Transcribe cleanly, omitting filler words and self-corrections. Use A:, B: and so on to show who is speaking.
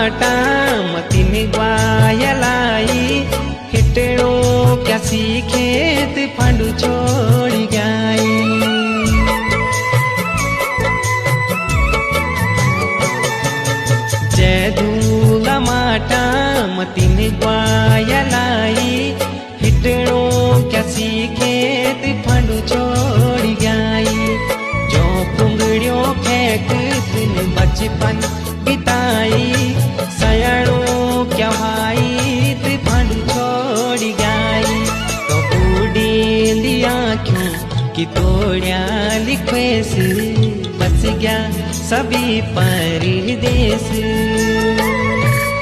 A: माटा मतिन ग्वायलाई हिटड़ो क्या सीखेत फंडू छोड़ गई। जैदूला माटा मतिन ग्वायलाई हिटड़ो क्या सीखेत फंडू छोड़ गई। जो पुंगड़ियों फेंक दिन बचपन बिताई सयाड़ो क्या भाई ते फंडू छोड़ गई। तो बूढ़ी दिया क्यों कि तोड़िया लिखे से बस गया सभी परदेश।